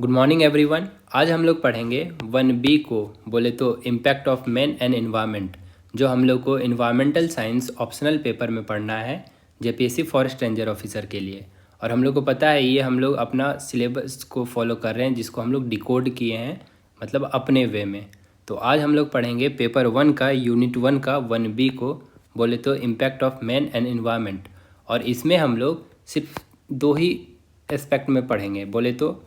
Good morning everyone. आज हम लोग पढ़ेंगे 1B को बोले तो impact of man and environment, जो हम लोग को इन्वायरमेंटल साइंस ऑप्शनल पेपर में पढ़ना है जेपीएससी फॉरेस्ट रेंजर ऑफिसर के लिए। और हम लोग को पता है ये हम लोग अपना सिलेबस को फॉलो कर रहे हैं, जिसको हम लोग डिकोड किए हैं, मतलब अपने वे में। तो आज हम लोग पढ़ेंगे पेपर 1 का यूनिट 1 का 1B को बोले तो impact of man and environment. और इसमें हम लोग सिर्फ दो ही एस्पेक्ट में पढ़ेंगे। बोले तो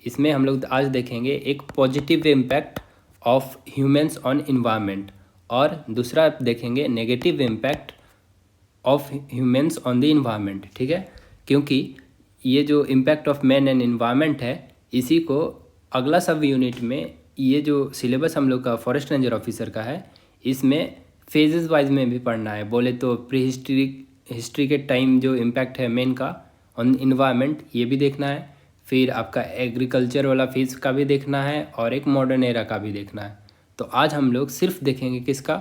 इसमें हम लोग आज देखेंगे एक positive impact of humans on environment, और दूसरा देखेंगे negative impact of humans on the environment. ठीक है, क्योंकि ये जो impact of man and environment है, इसी को अगला सब यूनिट में, ये जो सिलेबस हम लोग का फॉरेस्ट रेंजर ऑफिसर का है, इसमें फेजेस वाइज में भी पढ़ना है। बोले तो प्री हिस्ट्री के टाइम जो इम्पैक्ट है मैन का ऑन इन्वायरमेंट, ये भी देखना है। फिर आपका एग्रीकल्चर वाला फेज का भी देखना है, और एक मॉडर्न एरा का भी देखना है। तो आज हम लोग सिर्फ देखेंगे किसका,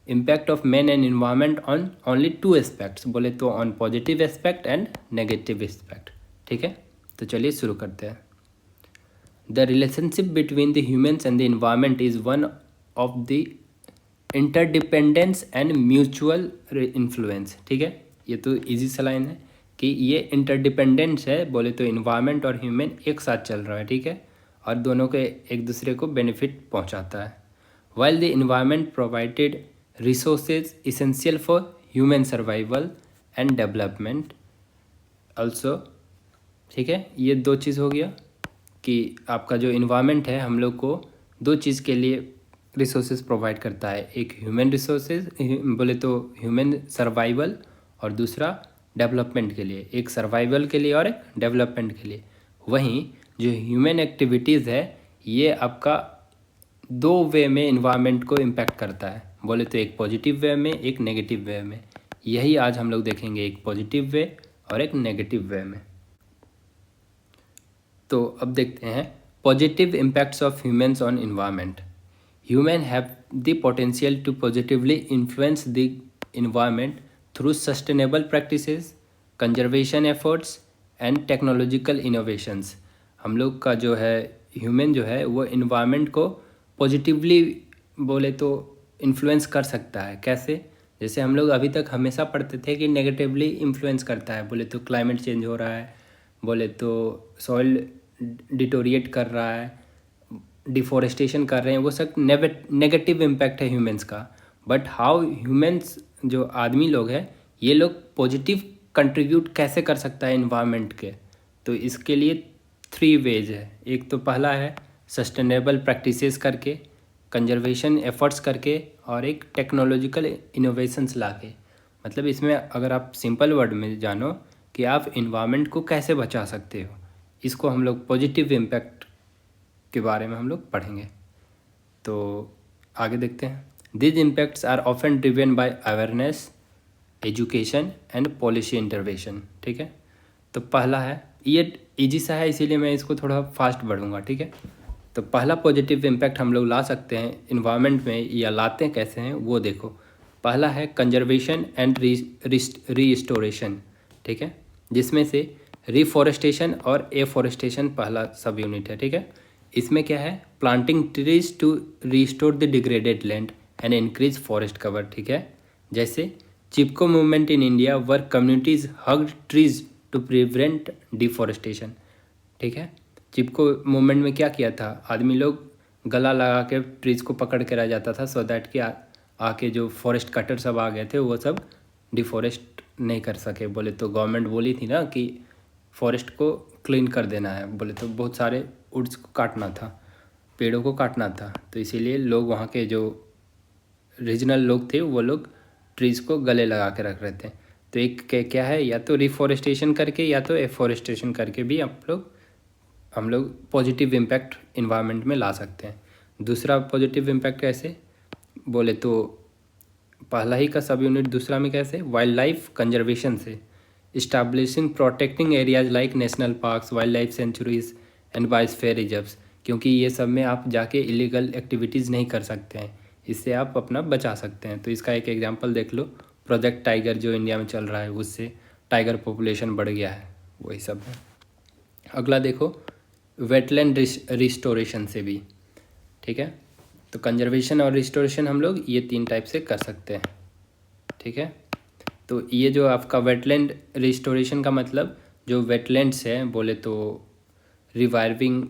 impact of man and environment on only two aspects, बोले तो on positive aspect and negative aspect. ठीक है, तो चलिए शुरू करते हैं। The relationship between the humans and the environment is one of the interdependence and mutual influence. ठीक है, ये तो इजी सा लाइन है कि ये इंटरडिपेंडेंस है, बोले तो इन्वायरमेंट और ह्यूमन एक साथ चल रहा है। ठीक है, और दोनों के एक दूसरे को बेनिफिट पहुंचाता है। While the environment provided resources essential for human survival and development also. ठीक है, ये दो चीज़ हो गया कि आपका जो इन्वायरमेंट है हम लोग को दो चीज़ के लिए रिसोर्सेज प्रोवाइड करता है। एक ह्यूमन रिसोर्सेज, बोले तो ह्यूमन सर्वाइवल, और दूसरा डेवलपमेंट के लिए, एक सर्वाइवल के लिए और एक डेवलपमेंट के लिए। वहीं जो ह्यूमन एक्टिविटीज़ है, ये आपका दो वे में इन्वायरमेंट को इम्पैक्ट करता है। बोले तो एक पॉजिटिव वे में, एक नेगेटिव वे में। यही आज हम लोग देखेंगे, एक पॉजिटिव वे और एक नेगेटिव वे में। तो अब देखते हैं positive impacts of humans on environment. Humans have the potential to positively influence the environment through sustainable practices, conservation efforts and technological innovations। हम लोग का जो है ह्यूमन जो है वो इन्वायरमेंट को पॉजिटिवली बोले तो इन्फ्लुएंस कर सकता है। कैसे? जैसे हम लोग अभी तक हमेशा पढ़ते थे कि नेगेटिवली इन्फ्लुएंस करता है, बोले तो क्लाइमेट चेंज हो रहा है, बोले तो सॉइल डिटोरिएट कर रहा है, डिफॉरेस्टेशन कर रहे हैं, वो सब नेगेटिव इम्पैक्ट है ह्यूमंस का। बट हाउ ह्यूमंस जो आदमी लोग हैं, ये लोग पॉजिटिव कंट्रीब्यूट कैसे कर सकता है इन्वायरमेंट के? तो इसके लिए 3 वेज है। एक तो पहला है सस्टेनेबल प्रैक्टिसेस करके, कंजर्वेशन एफर्ट्स करके, और एक टेक्नोलॉजिकल इनोवेशंस लाके। मतलब इसमें अगर आप सिंपल वर्ड में जानो कि आप इन्वायरमेंट को कैसे बचा सकते हो, इसको हम लोग पॉजिटिव इम्पैक्ट के बारे में हम लोग पढ़ेंगे। तो आगे देखते हैं। This impacts are often driven by awareness, education and policy intervention. ठीक है, तो पहला है, ये इजी सा है इसीलिए मैं इसको थोड़ा फास्ट बढ़ूंगा। ठीक है, तो पहला पॉजिटिव इम्पैक्ट हम लोग ला सकते हैं इन्वायरमेंट में, या लाते हैं कैसे हैं वो देखो। पहला है कंजर्वेशन एंड रीस्टोरेशन। ठीक है, जिसमें से रिफॉरेस्टेशन और एफॉरेस्टेशन पहला सब यूनिट है। ठीक है, इसमें क्या है, planting trees to restore the degraded land and increase forest cover. ठीक है, जैसे Chipko movement in India work communities hugged trees to prevent deforestation. ठीक है, चिपको मूवमेंट में क्या किया था, आदमी लोग गला लगा के ट्रीज को पकड़ के रह जाता था, सो दैट कि आके जो फॉरेस्ट कटर सब आ गए थे वो सब डिफॉरेस्ट नहीं कर सके। बोले तो गवर्नमेंट बोली थी ना कि फॉरेस्ट को क्लीन कर देना है, बोले तो बहुत सारे वुड्स को काटना था, पेड़ों को काटना था, तो इसीलिए लोग वहाँ के जो रीजनल लोग थे वो लोग ट्रीज़ को गले लगा के रख रहे थे। तो एक क्या है, या तो रिफॉरेस्टेशन करके या तो एफॉरेस्टेशन करके भी हम लोग पॉजिटिव इम्पैक्ट इन्वायरमेंट में ला सकते हैं। दूसरा पॉजिटिव इम्पैक्ट कैसे, बोले तो पहला ही का सब यूनिट दूसरा में कैसे, वाइल्ड लाइफ कंजर्वेशन से, establishing protecting areas like national parks, wild life sanctuaries and biosphere reserves. क्योंकि ये सब में आप जाके इलीगल एक्टिविटीज़ नहीं कर सकते हैं, इससे आप अपना बचा सकते हैं। तो इसका एक एग्जांपल देख लो, प्रोजेक्ट टाइगर जो इंडिया में चल रहा है, उससे टाइगर पॉपुलेशन बढ़ गया है, वही सब है। अगला देखो, वेटलैंड रिस्टोरेशन से भी, ठीक है। तो कंजर्वेशन और रिस्टोरेशन हम लोग ये 3 टाइप से कर सकते हैं, ठीक है। तो ये जो आपका वेटलैंड रिस्टोरेशन का मतलब, जो वेटलैंड्स है बोले तो reviving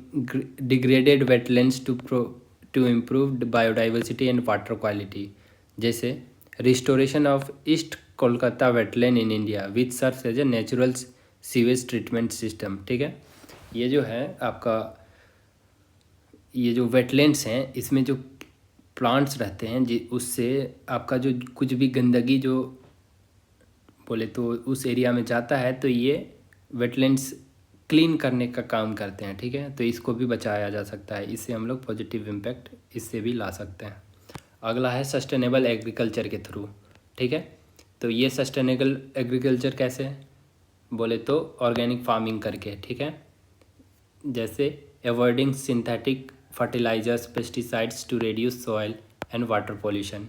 degraded wetlands to improve biodiversity and water quality. जैसे restoration of East Kolkata wetland in India which serves as a natural sewage treatment system, ठीक है। ये जो है आपका, ये जो वेटलैंड्स हैं इसमें जो प्लांट्स रहते हैं जी, उससे आपका जो कुछ भी गंदगी जो बोले तो उस एरिया में जाता है, तो ये वेटलैंड्स क्लीन करने का काम करते हैं, ठीक है। तो इसको भी बचाया जा सकता है, इससे हम लोग पॉजिटिव इम्पैक्ट इससे भी ला सकते हैं। अगला है सस्टेनेबल एग्रीकल्चर के थ्रू, ठीक है। तो ये सस्टेनेबल एग्रीकल्चर कैसे बोले तो ऑर्गेनिक फार्मिंग करके, ठीक है। जैसे avoiding synthetic fertilisers pesticides to reduce soil and water pollution.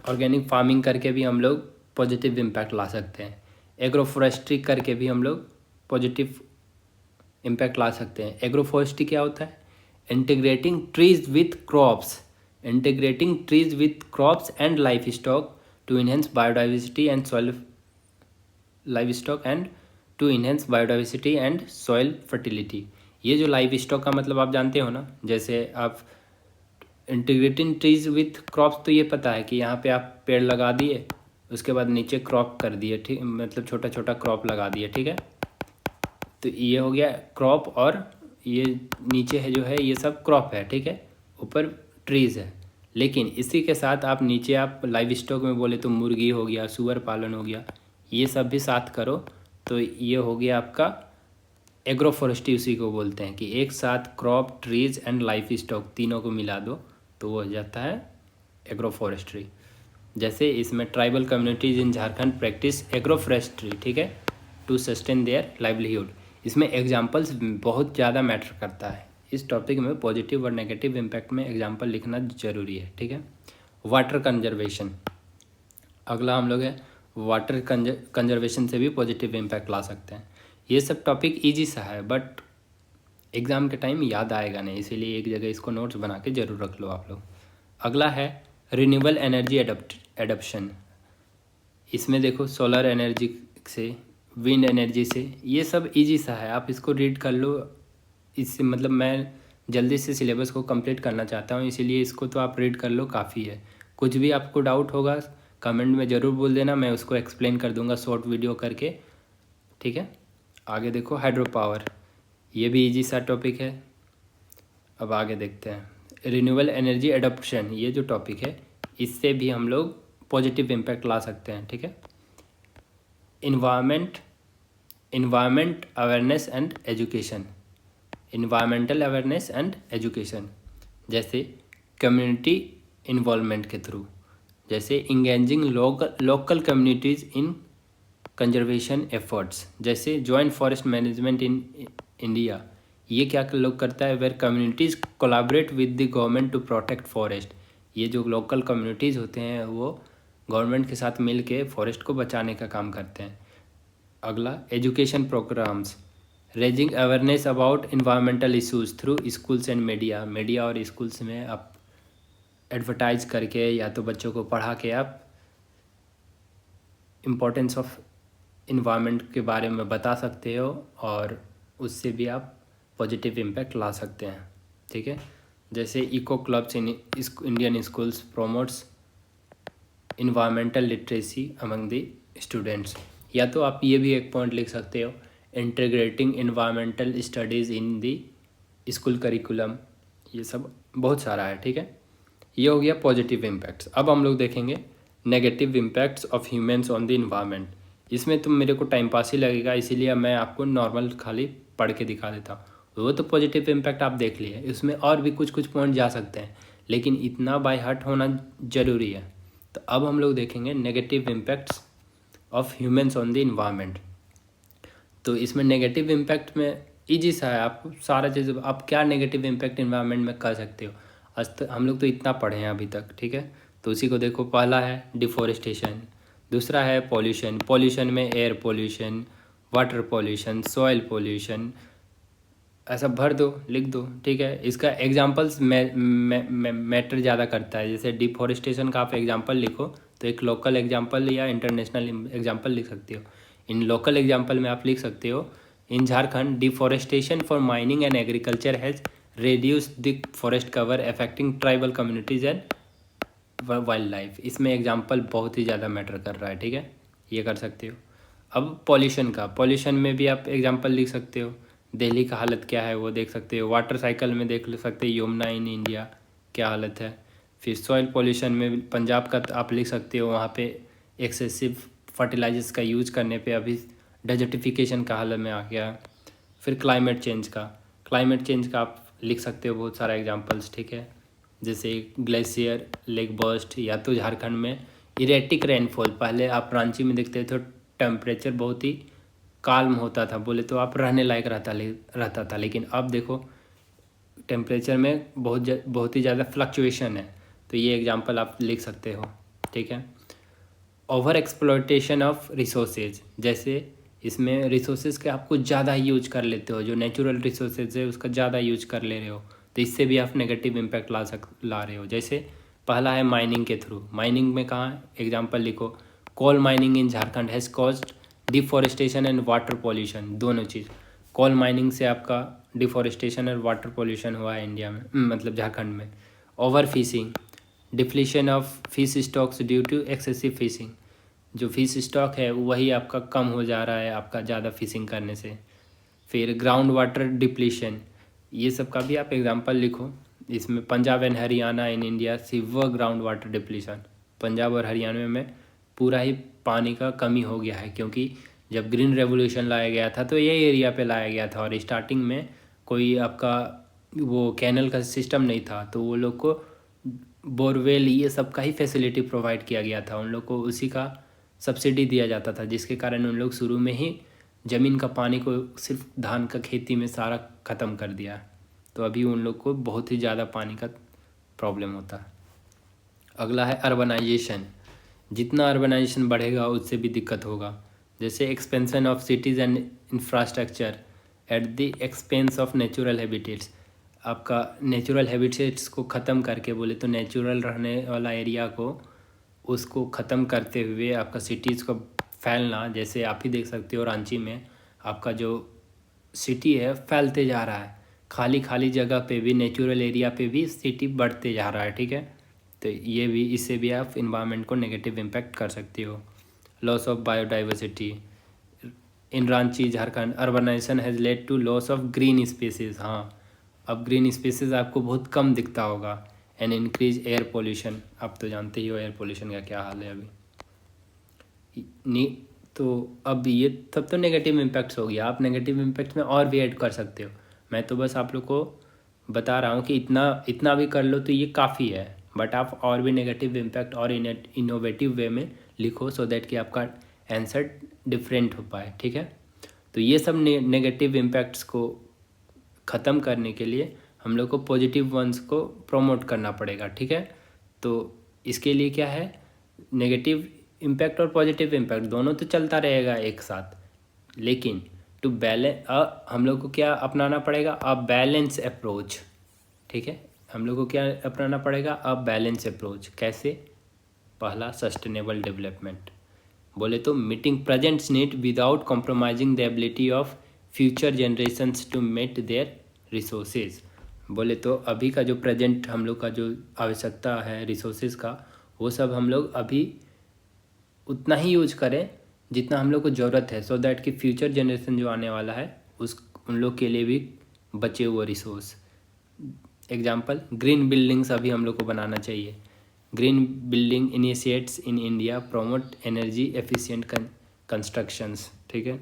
Organic farming करके भी हम लोग पॉजिटिव इम्पैक्ट ला सकते हैं। एग्रोफोरेस्ट्री करके भी हम लोग पॉजिटिव इम्पैक्ट ला सकते हैं। एग्रोफोरेस्ट्री क्या होता है? Integrating trees with crops, integrating trees with crops and livestock to enhance biodiversity and soil livestock and to enhance biodiversity and soil fertility. ये जो लाइव स्टॉक का मतलब आप जानते हो ना, जैसे आप इंटीग्रेटिंग ट्रीज विथ क्रॉप्स, तो ये पता है कि यहाँ पे आप पेड़ लगा दिए, उसके बाद नीचे क्रॉप कर दिए, ठीक, मतलब छोटा छोटा क्रॉप लगा दिए, ठीक है। तो ये हो गया क्रॉप, और ये नीचे है जो है ये सब क्रॉप है, ठीक है, ऊपर ट्रीज़ है। लेकिन इसी के साथ आप नीचे आप लाइव स्टॉक में बोले तो मुर्गी हो गया, सुअर पालन हो गया, ये सब भी साथ करो, तो ये हो गया आपका एग्रोफोरेस्ट्री। उसी को बोलते हैं कि एक साथ crop, trees and life stock तीनों को मिला दो तो वो हो जाता है एग्रोफोरेस्ट्री। जैसे इसमें tribal communities in Jharkhand practice agroforestry, ठीक है, टू सस्टेन देयर लाइवलीहुड। इसमें एग्जाम्पल्स बहुत ज़्यादा मैटर करता है। इस टॉपिक में पॉजिटिव और नेगेटिव इम्पैक्ट में एग्जाम्पल लिखना ज़रूरी है, ठीक है। वाटर कंजर्वेशन अगला हम लोग है। वाटर कंजर्वेशन से भी पॉजिटिव इम्पैक्ट ला सकते हैं। ये सब टॉपिक ईजी सा है, बट एग्ज़ाम के टाइम याद आएगा नहीं, इसीलिए एक जगह इसको नोट्स बना के ज़रूर रख लो आप लोग। अगला है रिन्यूएबल एनर्जी एडप्शन। इसमें देखो सोलर एनर्जी से, विंड एनर्जी से, ये सब इजी सा है, आप इसको रीड कर लो। इससे मतलब मैं जल्दी से सिलेबस को कंप्लीट करना चाहता हूँ, इसीलिए इसको तो आप रीड कर लो, काफ़ी है। कुछ भी आपको डाउट होगा कमेंट में ज़रूर बोल देना, मैं उसको एक्सप्लेन कर दूंगा शॉर्ट वीडियो करके, ठीक है। आगे देखो हाइड्रो पावर, ये भी इजी सा टॉपिक है। अब आगे देखते हैं रिन्यूएबल एनर्जी एडॉप्शन, ये जो टॉपिक है इससे भी हम लोग पॉजिटिव इम्पैक्ट ला सकते हैं, ठीक है। Environment awareness and education, environmental awareness and education, जैसे कम्युनिटी इन्वॉल्वमेंट के थ्रू, जैसे engaging local communities in conservation efforts, जैसे joint forest management in India. ये क्या लोग करता है, where communities collaborate with the government to protect forest. ये जो लोकल कम्युनिटीज़ होते हैं वो गवर्नमेंट के साथ मिल के फॉरेस्ट को बचाने का काम करते हैं। अगला education programmes, raising awareness about environmental issues through schools and media. Media और स्कूल्स में आप एडवर्टाइज करके या तो बच्चों को पढ़ा के आप इम्पोर्टेंस ऑफ इन्वायरमेंट के बारे में बता सकते हो, और उससे भी आप पॉजिटिव इम्पैक्ट ला सकते हैं, ठीक है। जैसे eco clubs in Indian schools promotes environmental literacy among the students. या तो आप ये भी एक पॉइंट लिख सकते हो, integrating environmental studies in the school curriculum. ये सब बहुत सारा है, ठीक है। ये हो गया पॉजिटिव इम्पैक्ट्स। अब हम लोग देखेंगे negative impacts of humans on the environment. इसमें तो मेरे को टाइम पास ही लगेगा, इसीलिए मैं आपको नॉर्मल खाली पढ़ के दिखा देता हूँ। वो तो पॉजिटिव इम्पैक्ट आप देख लिए, इसमें और भी कुछ कुछ पॉइंट जा सकते हैं, लेकिन इतना बाय हार्ट होना ज़रूरी है। तो अब हम लोग देखेंगे negative impacts of humans on the environment. तो इसमें नेगेटिव इम्पैक्ट में ईजी सा है, आप सारा चीज़ आप क्या नेगेटिव इम्पैक्ट इन्वायरमेंट में कर सकते हो। आज तक हम लोग तो इतना पढ़े हैं अभी तक, ठीक है। तो उसी को देखो, पहला है डिफोरेस्टेशन, दूसरा है पॉल्यूशन। पॉल्यूशन में air pollution, water pollution, soil pollution, ऐसा भर दो, लिख दो, ठीक है। इसका एग्जांपल्स मैटर ज़्यादा करता है। जैसे डिफॉरेस्टेशन का आप एग्जांपल लिखो तो एक लोकल एग्जांपल या इंटरनेशनल एग्जांपल लिख सकते हो। इन लोकल एग्जांपल में आप लिख सकते हो, in Jharkhand deforestation for mining and agriculture has reduce the forest cover affecting tribal communities and wild life. इसमें एग्जांपल बहुत ही ज़्यादा मैटर कर रहा है, ठीक है, ये कर सकते हो। अब पॉल्यूशन का, पॉल्यूशन में भी आप एग्जांपल लिख सकते हो। दिल्ली का हालत क्या है वो देख सकते हो। वाटर साइकिल में देख सकते हो यमुना इन इंडिया क्या हालत है। फिर सॉइल पॉल्यूशन में पंजाब का आप लिख सकते हो, वहाँ पे एक्सेसिव फर्टिलाइजर्स का यूज करने पे अभी डेजर्टिफिकेशन का हालत में आ गया। फिर क्लाइमेट चेंज का आप लिख सकते हो बहुत सारा एग्जांपल्स, ठीक है। जैसे ग्लेशियर लेक बर्स्ट, या तो झारखंड में इरेटिक रेनफॉल। पहले आप रांची में देखते थे टेम्परेचर बहुत ही काल्म होता था, बोले तो आप रहने लायक रहता था, लेकिन अब देखो टेम्परेचर में बहुत ही ज़्यादा फ्लक्चुएशन है। तो ये एग्जांपल आप लिख सकते हो, ठीक है। ओवर एक्सप्लॉयटेशन ऑफ रिसोर्सेज, जैसे इसमें रिसोर्सेज के आप कुछ ज़्यादा यूज कर लेते हो, जो नेचुरल रिसोर्सेज है उसका ज़्यादा यूज कर ले रहे हो, तो इससे भी आप नेगेटिव इम्पैक्ट ला रहे हो। जैसे पहला है माइनिंग के थ्रू। माइनिंग में कहाँ एग्जांपल लिखो, coal mining in Jharkhand has caused deforestation and water pollution. दोनों चीज़, कोल माइनिंग से आपका डिफॉरेस्टेशन और वाटर पॉल्यूशन हुआ है इंडिया में, मतलब झारखंड में। Overfishing, depletion of fish stocks due to excessive fishing. जो फिश स्टॉक है वही आपका कम हो जा रहा है आपका ज़्यादा फिशिंग करने से। फिर ग्राउंड वाटर डिप्लीशन, ये सब का भी आप एग्जांपल लिखो। इसमें Punjab and Haryana in India sewer ground water depletion. Punjab और हरियाणा में पूरा ही पानी का कमी हो गया है, क्योंकि जब ग्रीन रेवोल्यूशन लाया गया था तो ये एरिया पे लाया गया था, और स्टार्टिंग में कोई आपका वो कैनल का सिस्टम नहीं था, तो वो लोग को बोरवेल ये सब का ही फैसिलिटी प्रोवाइड किया गया था। उन लोग को उसी का सब्सिडी दिया जाता था, जिसके कारण उन लोग शुरू में ही ज़मीन का पानी को सिर्फ धान का खेती में सारा ख़त्म कर दिया। तो अभी उन लोग को बहुत ही ज़्यादा पानी का प्रॉब्लम होता है। अगला है अर्बनाइजेशन। जितना अर्बनाइजेशन बढ़ेगा उससे भी दिक्कत होगा। जैसे expansion of cities and infrastructure at the expense of natural habitats. आपका नेचुरल हैबिटेट्स को ख़त्म करके, बोले तो नेचुरल रहने वाला एरिया को उसको ख़त्म करते हुए आपका सिटीज़ को फैलना। जैसे आप ही देख सकते हो रांची में आपका जो सिटी है फैलते जा रहा है, खाली खाली जगह पे भी, नेचुरल एरिया पे भी सिटी बढ़ते जा रहा है, ठीक है। तो ये भी, इससे भी आप इन्वायरमेंट को नेगेटिव इम्पैक्ट कर सकते हो। Loss of biodiversity in Ranchi Jharkhand, urbanisation has led to loss of green spaces. हाँ, अब ग्रीन स्पेसिस आपको बहुत कम दिखता होगा। एंड इंक्रीज एयर पोल्यूशन, आप तो जानते ही हो एयर पोल्यूशन का क्या हाल है अभी। तो अब ये तब तो नेगेटिव इम्पैक्ट्स हो गया। आप नेगेटिव इम्पैक्ट में और भी ऐड कर सकते हो। मैं तो बस आप लोग को बता रहा हूँ कि इतना भी कर लो तो ये काफ़ी है, बट आप और भी नेगेटिव इम्पैक्ट और इनोवेटिव वे में लिखो, सो दैट कि आपका आंसर डिफरेंट हो पाए, ठीक है। तो ये सब नेगेटिव इम्पैक्ट्स को ख़त्म करने के लिए हम लोग को पॉजिटिव वंस को प्रमोट करना पड़ेगा, ठीक है। तो इसके लिए क्या है, नेगेटिव इम्पैक्ट और पॉजिटिव इम्पैक्ट दोनों तो चलता रहेगा एक साथ, लेकिन टू बैलेंस हम लोग को क्या अपनाना पड़ेगा, अ बैलेंस अप्रोच, ठीक है। हम लोग को क्या अपनाना पड़ेगा, अ बैलेंस अप्रोच। कैसे, पहला सस्टेनेबल डेवलपमेंट, बोले तो meeting presents need without compromising the ability of future generations to meet their resources. बोले तो अभी का जो प्रेजेंट हम लोग का जो आवश्यकता है रिसोर्सेज का, वो सब हम लोग अभी उतना ही यूज करें जितना हम लोग को ज़रूरत है, सो दैट कि फ्यूचर जनरेशन जो आने वाला है उन लोग के लिए भी बचे हुए रिसोर्स। एग्जाम्पल, ग्रीन बिल्डिंग्स अभी हम लोग को बनाना चाहिए। Green building initiates in India promote energy efficient constructions, ठीक है।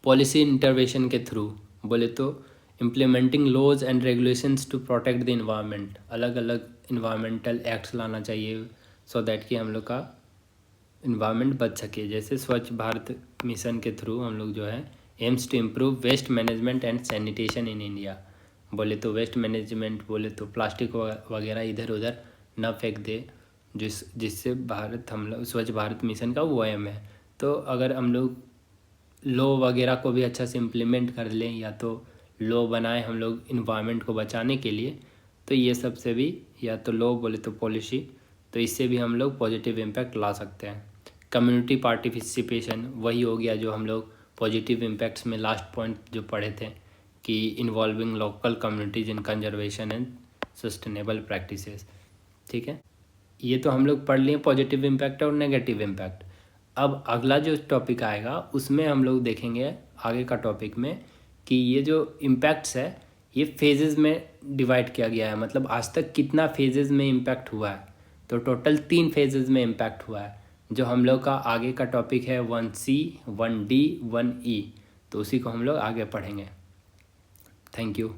पॉलिसी इंटरवेंशन के थ्रू, बोले तो implementing laws and regulations to protect the environment. अलग अलग इन्वायरमेंटल एक्ट्स लाना चाहिए, सो दैट कि हम लोग का इन्वायरमेंट बच सके। जैसे स्वच्छ भारत मिशन के थ्रू हम लोग जो है aims to improve waste management and sanitation in India. बोले तो वेस्ट मैनेजमेंट, बोले तो प्लास्टिक वगैरह इधर उधर न फेंक दे, जिससे भारत, हम लोग स्वच्छ भारत मिशन का वो एम है। तो अगर हम लोग लॉ वगैरह को भी अच्छा से इम्प्लीमेंट कर लें, या तो लॉ बनाए हम लोग इन्वायरमेंट को बचाने के लिए, तो ये सबसे भी, या तो लॉ बोले तो पॉलिसी, तो इससे भी हम लोग पॉजिटिव इम्पैक्ट ला सकते हैं। कम्युनिटी पार्टिसिपेशन वही हो गया जो हम लोग पॉजिटिव इम्पैक्ट्स में लास्ट पॉइंट जो पढ़े थे कि involving local communities in conservation and sustainable practices. ठीक है, ये तो हम लोग पढ़ लिए पॉजिटिव इम्पैक्ट और नेगेटिव इम्पैक्ट। अब अगला जो टॉपिक आएगा उसमें हम लोग देखेंगे आगे का टॉपिक में कि ये जो इम्पैक्ट्स है ये फेजेस में डिवाइड किया गया है, मतलब आज तक कितना फेजेस में इम्पैक्ट हुआ है। तो टोटल 3 फेजेस में इम्पैक्ट हुआ है। जो हम लोग का आगे का टॉपिक है 1C, 1D, 1E, तो उसी को हम लोग आगे पढ़ेंगे। Thank you.